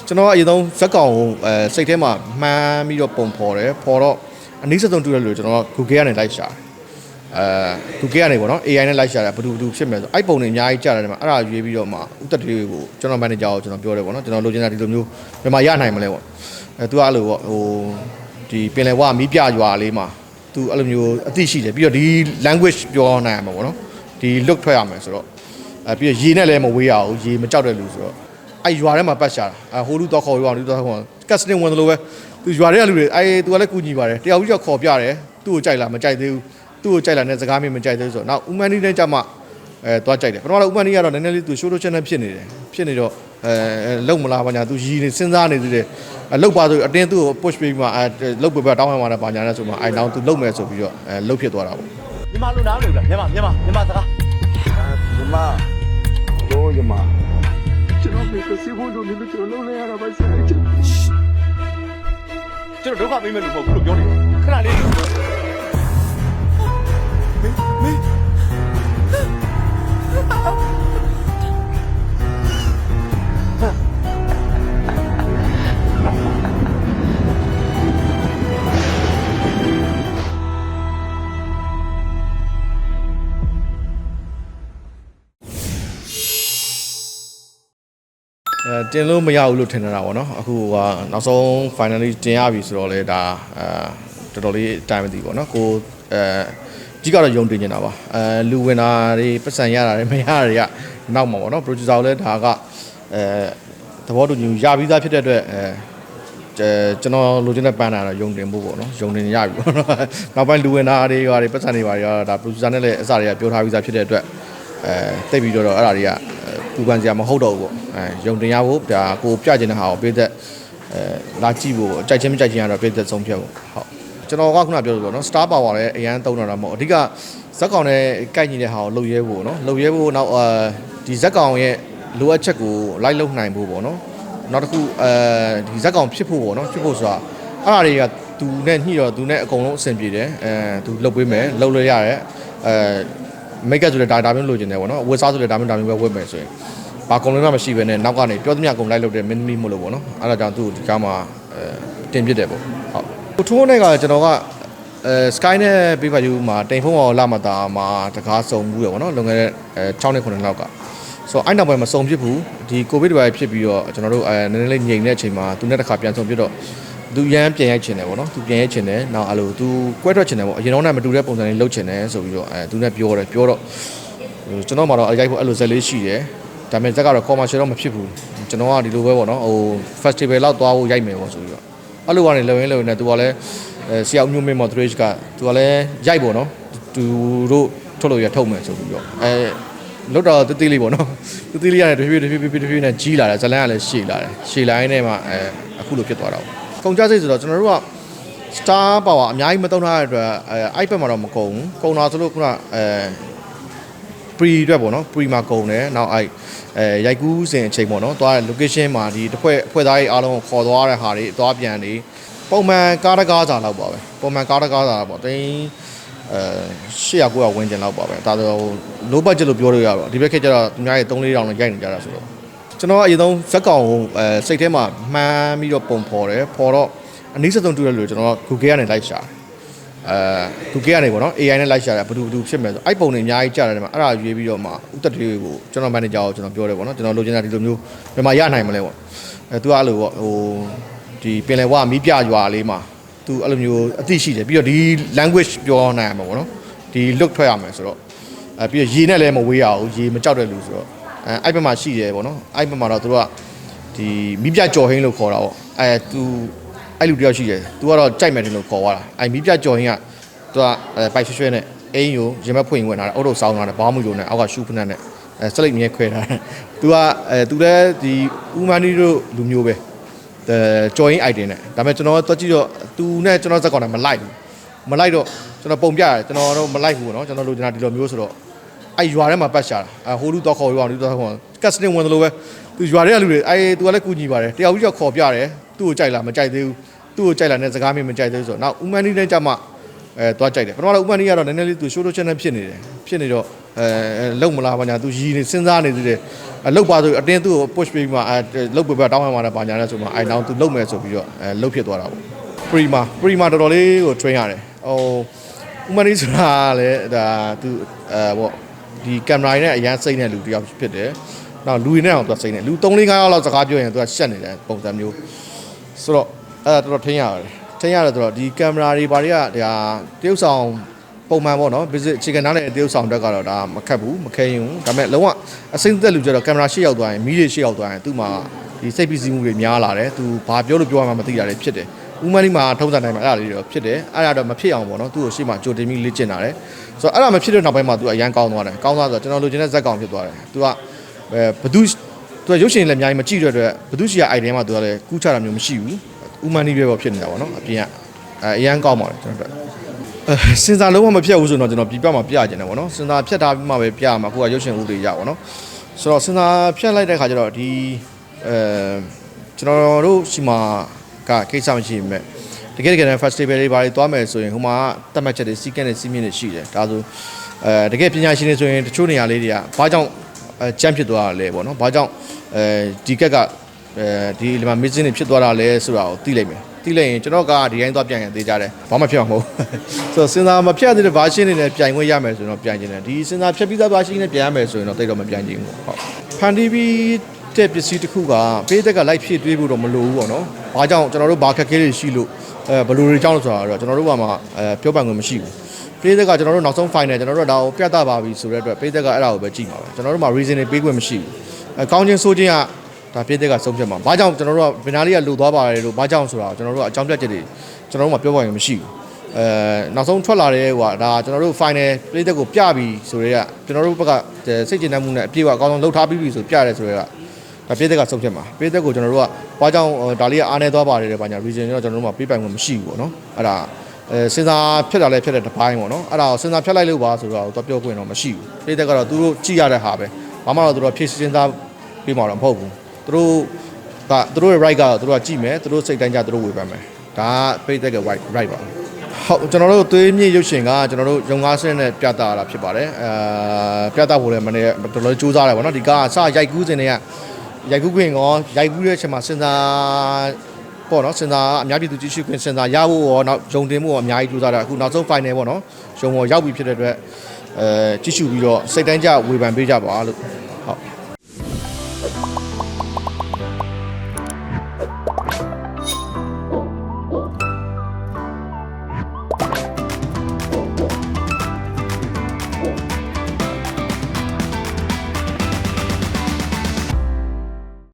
ကျွန်တော်အရင်ဆုံးဇက်ကောင်ကိုစိတ်ထဲမှာမှန်းပြီးတော့ပုံဖော်တယ်ဖော်တော့အနည်းဆုံးတူတယ်လို့ကျွန်တော် Google ကနေလိုက်ရှာGoogle ကနေပေါ့နော် AI နဲ့လိုက်ရှာတယ်ဘယ်သူဖြစ်မယ်ဆိုအဲ့ပုံတွေအများကြီးကြားတယ်မှာအဲ့ဒါရွေးပြီးတော့မှဥသက်တွေကိုကျွန်တော် manager ကိုကျွန်တော်ပြောတယ်ပေါ့နော်ကျွန်တော်လိုချင်တာဒီလိုမျိုးဘယ်မှာရနိုင်မလဲပေါ့သူကအဲ့လိုပေါ့ဟိုဒီပင်လယ်ဝမီးပြရွာလေးမှာသူအဲ့လိုမျိုးအသိရှိတယ်ပြီးတော့ဒီ language ပြောနိုင်မှာပေါ့နော်ဒီ look ထွက်ရမယ်ဆိုတော့ပြီးတော့ရေနဲ့လည်းမဝေးရဘူးရေမကြောက်တဲ့လူဆိုတော့အဲ့ရွာထဲမှာပတ်ရှာတာဟိုလူတော့ခေါ်ရွာလူတော့ခေါ်ကတ်စတင်ဝင်တယ်လို့ပဲသူရွာထဲကလူတွေအဲ့သူကလည်းကူညီပါတယ်တယောက်ကြီးကခေါ်ပြတယ်သူ့ကိုကြိုက်လားမကြိုက်သေးဘူးသူ့ကိုကြိုက်လာတဲ့စကားမျိုးမကြိုက်သေးဘူးဆိုတော့နောက်ဦးမန်းနီနဲ့ကြမှာသွားကြိုက်တယ်ပထမတော့ဦးမန်းနီကတော့နည်းနည်းလေးသူ show ချန်နယ်ဖြစ်နေတယ်ဖြစ်နေတော့လုံမလားဘာညာသူရည်နေစဉ်းစားနေသေးတယ်လုတ်ပါဆိုအတင်းသူ့ကို push ပေးပြီးမှလုတ်ပြတောင်းမှမှာလည်းဘာညာလဲဆိုမှအဲ့နောက်သူလုတ်မယ်ဆိုပြီးတော့လုတ်ဖြစ်သွားတာပေါ့မြန်မာလူနားလို့လားမြန်မာစကားမြန်မာတို့မြန်မာ ကျွန်တော်မေကစီဖို့လို့လည်းကျွန်တော်လုံးလိုက်ရတာပါဆရာကျွန်တော်ဒုက္ခပေးမယ်လို့မဟုတ်ဘူးလို့ပြောနေခဏလေးမင်းတင်လို့မရဘူးလို့ထင်နေတာပေါ့နော်အခုကနောက်ဆုံး finally တင်ရပြီဆိုတော့လေဒါတော်တော်လေးတိုင်မသိပေါ့နော်ကိုကြီးကတော့ယုံတင်နေတာပါလူဝင်တာတွေပတ်စံရတာတွေမရတာတွေကနောက်မှာပေါ့နော် producer ကိုလည်းဒါကသဘောတူညီရပြီးသားဖြစ်တဲ့အတွက်ကျွန်တော်လိုချင်တဲ့ပန်းတာတော့ယုံတင်ဖို့ပေါ့နော်ယုံတင်ရပြီပေါ့နော်နောက်ပိုင်းလူဝင်တာတွေဟာတွေပတ်စံတွေပါတွေဒါ producer နဲ့လည်းအစတွေကပြောထားပြီးသားဖြစ်တဲ့အတွက်တိတ်ပြီးတော့အဲ့ဒါတွေကပူပန်စရာမဟုတ်တော့ဘူးပေါ့ယုံတင်ရဖို့ဒါကိုပြချင်တဲ့ဟာကိုပြည့်သက်လာကြည့်ဖို့ကြိုက်ချင်းမကြိုက်ချင်းကတော့ပြည့်သက်ဆုံးဖြတ်ဖို့ဟုတ်ကျွန်တော်ကခုနပြောလို့ပေါ့နော် star power လည်းအရန်သုံးတာတော့မဟုတ်အဓိကဇက်ကောင်နဲ့ကိုက်ညီတဲ့ဟာကိုလှုပ်ရဲဖို့နော်လှုပ်ရဲဖို့နောက်ဒီဇက်ကောင်ရဲ့လိုအပ်ချက်ကိုလိုက်လုံနိုင်ဖို့ပေါ့နော်နောက်တစ်ခုဒီဇက်ကောင်ဖြစ်ဖို့ပေါ့နော်ဖြစ်ဖို့ဆိုတာအဲ့ဒါတွေကသူနဲ့ညှိတော့သူနဲ့အကုန်လုံးအဆင်ပြေတယ်သူလှုပ်ပေးမယ်လှုပ်လို့ရတယ်make up ဆိုတဲ့ဒါမျိုးလိုချင်တယ်ပေါ့နော်ဝတ်စားဆိုတဲ့ဒါမျိုးပဲဝတ်မယ်ဆိုရင်ဘာကွန်လုံးမှမရှိဘဲနဲ့နောက်ကနေပြောသမျှကုန်လိုက်လုပ်တဲ့ mini မလို့ပေါ့နော်အဲ့ဒါကြောင့်သူ့ဒီကားမှာတင်ပြတယ်ပေါ့ဟုတ်ထိုးနဲ့ကကျွန်တော်ကsky နဲ့ pay value မှာတိမ်ဖုံးအောင်လာမတာမှာတကားစုံဘူးရပေါ့နော်လွန်ခဲ့တဲ့6နှစ်9လောက်ကဆိုတော့အဲ့နောက်ပိုင်းမှာစုံဖြစ်ဘူးဒီ covid တွေဖြစ်ပြီးတော့ကျွန်တော်တို့နည်းနည်းလေးငြိမ်တဲ့အချိန်မှာသူနဲ့တစ်ခါပြန်စုံဖြစ်တော့သူရမ်းပြန်ရိုက်ချင်တယ်ပေါ့နော်သူပြန်ရိုက်ချင်တယ်နောက်အဲ့လိုသူကွဲထွက်ချင်တယ်ပေါ့အရင်တော့မတူတဲ့ပုံစံလေးလုပ်ချင်တယ်ဆိုပြီးတော့သူနဲ့ပြောတော့ကျွန်တော်မှတော့ရိုက်ဖို့အဲ့လိုဇက်လေးရှိတယ်ဒါပေမဲ့ဇက်ကတော့ commercial တော့မဖြစ်ဘူးကျွန်တော်ကဒီလိုပဲပေါ့နော်ဟို festival လောက်သွားဖို့ရိုက်မယ်ပေါ့ဆိုပြီးတော့အဲ့လိုကနေလုံရင်းလုံနေသူကလည်းဆရာဦးမျိုးမင်းမော် 3H ကသူကလည်းရိုက်ပေါ့နော်သူတို့ထုတ်လို့ရထုတ်မယ်ဆိုပြီးတော့လုတ်တော့တသေးလေးပေါ့နော်တသေးလေးရတယ်တဖြည်းဖြည်းနဲ့ကြီးလာတယ်ဇလန်းကလည်းရှည်လာတယ်ရှည်လိုင်းနဲ့မှအခုလိုဖြစ်သွားတာပေါ့ကုန်ကြစိတ်ဆိုတော့ကျွန်တော်တို့က star power အများကြီးမသုံးထားတဲ့အတွက်အဲ့ဘက်မှာတော့မကုန်ဘူးကုန်တာဆိုလို့ခုနpre အတွက်ပေါ့နော် pre မှာကုန်တယ်နောက်ရိုက်ကူးစဉ်အချိန်ပေါ့နော်သွားတဲ့ location မှာဒီတစ်ဖွဲ့သားကြီးအားလုံးကိုခေါ်သွားတဲ့ဟာတွေသွားပြန်နေပုံမှန်ကားတကားစာလောက်ပါပဲပုံမှန်ကားတကားစာပေါ့တင်း800 900ဝန်းကျင်လောက်ပါပဲဒါဆို low budget လို့ပြောလို့ရတော့ဒီဘက်ခေတ်ကျတော့သူများတွေ3-4 တောင်နဲ့ရိုက်နေကြတာဆိုတော့ကျွန်တော်အရင်ဆုံးဇက်ကောင်ကိုစိတ်ထဲမှာမှန်းပြီးတော့ပုံဖော်တယ်ဖော်တော့အနည်းဆုံးတူတယ်လို့ကျွန်တော် Google ကနေလိုက်ရှာGoogle ကနေပေါ့နော် AI နဲ့လိုက်ရှာတယ်ဘယ်သူဖြစ်မယ်ဆိုအဲ့ပုံတွေအများကြီးကြားတယ်မှာအဲ့ဒါရွေးပြီးတော့မှဥသက်တွေကိုကျွန်တော် manager ကိုကျွန်တော်ပြောတယ်ပေါ့နော်ကျွန်တော်လိုချင်တာဒီလိုမျိုးဘယ်မှာရနိုင်မလဲပေါ့သူကအဲ့လိုပေါ့ဟိုဒီပင်လယ်ဝမီးပြရွာလေးမှာသူအဲ့လိုမျိုးအသိရှိတယ်ပြီးတော့ဒီ language ပြောနိုင်မှာပေါ့နော်ဒီ look ထွက်ရမယ်ဆိုတော့ပြီးတော့ရေနဲ့လည်းမဝေးရဘူးရေမကြောက်တဲ့လူဆိုတော့အဲ့ဘက်မှာရှိတယ်ပေါ့နော်အဲ့ဘက်မှာတော့သူတို့ကဒီမီးပြကြော်ဟင်းလို့ခေါ်တာပေါ့သူအဲ့လူတယောက်ရှိတယ်သူကတော့ကြိုက်မယ်တယ်လို့ခေါ်သွားတာမီးပြကြော်ဟင်းကသူကပိုက်ရွှဲနဲ့အင်းကိုရင်မဖွင့်ဝင်လာတယ်အုတ်တို့စောင်းလာတယ်ဘောင်းမူလိုနဲ့အောက်ကရှူဖနက်နဲ့စလိတ်မြဲခွဲထားတယ်သူကသူလည်းဒီဦးမန်းဒီတို့လူမျိုးပဲကြော်ရင်း item နဲ့ဒါပေမဲ့ကျွန်တော်တော့ကြည့်တော့သူနဲ့ကျွန်တော်ဇက်ကောင်နဲ့မလိုက်တော့ကျွန်တော်ပုံပြရတယ်ကျွန်တော်တော့မလိုက်ဘူးပေါ့နော်ကျွန်တော်လိုချင်တာဒီလိုမျိုးဆိုတော့အဲ့ရွာထဲမှာပတ်ရှာတာဟိုလူတော့ခေါ်ရွာလူတော့ခေါ်ကတ်စတင်ဝင်တယ်လို့ပဲသူရွာထဲကလူတွေသူကလည်းကူညီပါတယ်တယောက်ကြီးကခေါ်ပြတယ်သူ့ကိုကြိုက်လားမကြိုက်သေးဘူးသူ့ကိုကြိုက်လာတဲ့စကားမျိုးမကြိုက်သေးဘူးဆိုတော့နောက်ဦးမန်းဒီနဲ့ကြမှာ သွားကြိုက်တယ်ပထမတော့ဥပမာကြီးကတော့နည်းနည်းလေးသူ show to channel ဖြစ်နေတော့လုံမလားဘာညာသူရည်နေစဉ်းစားနေသေးတယ်လောက်ပါဆိုအတင်းသူ့ကို push ပေးပြီးမှလောက်ပေးတောင်းရမှာလားဘာညာလဲဆိုမှနောက်သူလုံမယ်ဆိုပြီးတော့လုံဖြစ်သွားတာပေါ့ pre မှာတော်တော်လေးကို train ရတယ်ဟိုဥပမာကြီးဆိုတာလည်းဒါသူပေါ့ဒီကင်မရာနဲ့အရန်စိတ်နဲ့လူတယောက်ဖြစ်တယ်နောက်လူရင်းနဲ့အောင်သူစိတ်နဲ့လူ3-4 5ယောက်လောက်စကားပြောရင်သူကရှက်နေတယ်ပုံစံမျိုးဆိုတော့တော်တော်ထင်ရတယ်ဆိုတော့ဒီကင်မရာတွေဘာတွေကဒါတရုပ်ဆောင်ပုံမှန်ပေါ့နော် visit အခြေခံနားနဲ့တရုပ်ဆောင်တက်ကတော့ဒါမခက်ဘူးမခဲရင်ဘူးဒါပေမဲ့လုံးဝအစိမ့်သက်လူကြတော့ကင်မရာရှေ့ရောက်သွားရင်မီးတွေရှေ့ရောက်သွားရင်သူ့မှာဒီစိတ်ပီစီမှုတွေများလာတယ်သူဘာပြောလို့ပြောရမှမသိတာတွေဖြစ်တယ်ဥမာဒီမှာထုံးစံတိုင်းမှာအဲ့ဒါလေးတွေဖြစ်တယ်အဲ့ဒါတော့မဖြစ်အောင်ပေါ့နော်သူ့ကိုရှေ့မှာကြိုတင်ပြီးလေ့ကျင့်တာတယ်ဆိုတော့အဲ့ဒါမဖြစ်တဲ့နောက်ပိုင်းမှာသူအရန်ကောင်းသွားတယ်ကောင်းသွားဆိုတော့ကျွန်တော်လိုချင်တဲ့ဇက်ကောင်ဖြစ်သွားတယ်သူကဘသူသူကရုပ်ရှင်လည်းအများကြီးမကြည့်တဲ့အတွက်ဘသူရှိရ idea မှာသူကလည်းကူးချတာမျိုးမရှိဘူးဥမာဒီပဲပေါ့ဖြစ်နေတာပေါ့နော်အပြင်ကအရန်ကောင်းပါတယ်ကျွန်တော်တို့စဉ်းစားလုံးဝမဖြတ်ဘူးဆိုတော့ကျွန်တော်ပြပြမှာပြကျင်တယ်ပေါ့နော်စဉ်းစားဖြတ်ထားပြီးမှပဲပြရမှာကိုကရုပ်ရှင်ဥတွေရပါတော့ဆိုတော့စဉ်းစားဖြတ်လိုက်တဲ့ခါကျတော့ဒီကျွန်တော်တို့ရှိမှာကကိစ္စမရှိဘူးမဲ့တကယ် festival တွေဘာတွေသွားမယ်ဆိုရင်ဟိုမှာတတ်မှတ်ချက်တွေစီးကဲတဲ့စီးမြင့်တွေရှိတယ်ဒါဆိုတကယ်ပညာရှင်တွေဆိုရင်တချို့နေရာလေးတွေကဘာကြောင့်ကြမ်းဖြစ်သွားတာလဲပေါ့နော်ဘာကြောင့်ဒီကက်ကဒီမှာ missing တွေဖြစ်သွားတာလဲဆိုတာကိုသိလိုက်မယ်သိလိုက်ရင်ကျွန်တော်ကဒီတိုင်းသွားပြန်ရင်သိကြတယ်ဘာမှဖြစ်မှာမဟုတ်ဆိုတော့စဉ်းစားမဖြတ်သေးတဲ့ version တွေနဲ့ပြန်ခွင့်ရမယ်ဆိုတော့ပြန်ကျင်တယ်ဒီစဉ်းစားဖြတ်ပြီးသား version နဲ့ပြန်ရမယ်ဆိုရင်တော့တိတ်တော့မပြန်ကျင်ဘူးဟုတ်ဖန်တီးပြီးတဲ့ပစ္စည်းတစ်ခုကပေးသက်ကလိုက်ဖြည့်တွေးဖို့တော့မလိုဘူးပေါ့နော်ဘာကြောင့်ကျွန်တော်တို့ဘာခက်ခဲတွေရှိလို့ဘယ်လိုတွေကြောင့်လို့ဆိုတာတော့ကျွန်တော်တို့ကမှပြောပိုင်ခွင့်မရှိဘူးပေးသက်ကကျွန်တော်တို့နောက်ဆုံး final ကျွန်တော်တို့ဒါကိုပြတ်သားပါပြီဆိုတဲ့အတွက်ပေးသက်ကအဲ့ဒါကိုပဲကြည့်ပါပဲကျွန်တော်တို့မှ reason တွေပေးခွင့်မရှိဘူးကောင်းချင်းဆိုးချင်းကဒါပေးသက်ကဆုံးဖြတ်မှာဘာကြောင့်ကျွန်တော်တို့ကဗီနာလေးကလိုသွားပါတယ်လို့ဘာကြောင့်ဆိုတာကျွန်တော်တို့ကအကြောင်းပြချက်တွေကျွန်တော်တို့မှပြောပိုင်ခွင့်မရှိဘူးနောက်ဆုံးထွက်လာတဲ့ဟိုကဒါကျွန်တော်တို့ final ပေးသက်ကိုပြပြီဆိုတော့ကျွန်တော်တို့ဘက်ကစိတ်ကျဉ်နှံ့မှုနဲ့အပြည့်အဝအကောင်းဆုံးလုပ်ထားပြီးပြီဆိုပြရဲဆိုတော့ဒါပေးသက်ကဆုံးဖြတ်မှာပေးသက်ကိုကျွန်တော်တို့ကဘာကြောင့်ဒါလေးကအားနေသွားပါတယ်တဲ့ဘာညာ reason တော့ကျွန်တော်တို့မှပေးပိုင်ခွင့်မရှိဘူးပေါ့နော်အဲ့ဒါစဉ်းစားဖြတ်တာလည်းဖြတ်တဲ့တစ်ပိုင်းပေါ့နော်အဲ့ဒါကိုစဉ်းစားဖြတ်လိုက်လို့ပါဆိုတော့တော့ပြောခွင့်တော့မရှိဘူးပေးသက်ကတော့သူတို့ကြည့်ရတဲ့ဟာပဲဘာမှတော့သူတို့ဖြည့်စဉ်းစားပေးမှာတော့မဟုတ်ဘူးသူတို့ရဲ့ right ကတော့သူတို့ကကြည့်မယ်သူတို့စိတ်တိုင်းကြသူတို့ဝေဖန်မယ်ဒါပေးသက်က right ပါဟုတ်ကျွန်တော်တို့သွေးမြေရုပ်ရှင်ကကျွန်တော်တို့ရုံကားစင်းနဲ့ပြသတာဖြစ်ပါတယ်ပြသဖို့လည်းမနေ့တော်တော်စူးစမ်းတယ်ပေါ့နော်ဒီကားအစရိုက်ကူးစဉ်တွေကရိုက်ကူးခွင့်ရောရိုက်ကူးတဲ့အချိန်မှာစဉ်းစားပေါ့နော်စဉ်းစားအများပြည်သူကြည့်ရှုခွင့်စဉ်းစားရဖို့ရောနောက်ဂျုံတင်ဖို့ရောအများကြီးကြိုးစားတာအခုနောက်ဆုံး final ပေါ့နော်ဂျုံပေါ်ရောက်ပြီဖြစ်တဲ့အတွက်ကြည့်ရှုပြီးတော့စိတ်တိုင်းကြဝေဖန်ပေးကြပါလို့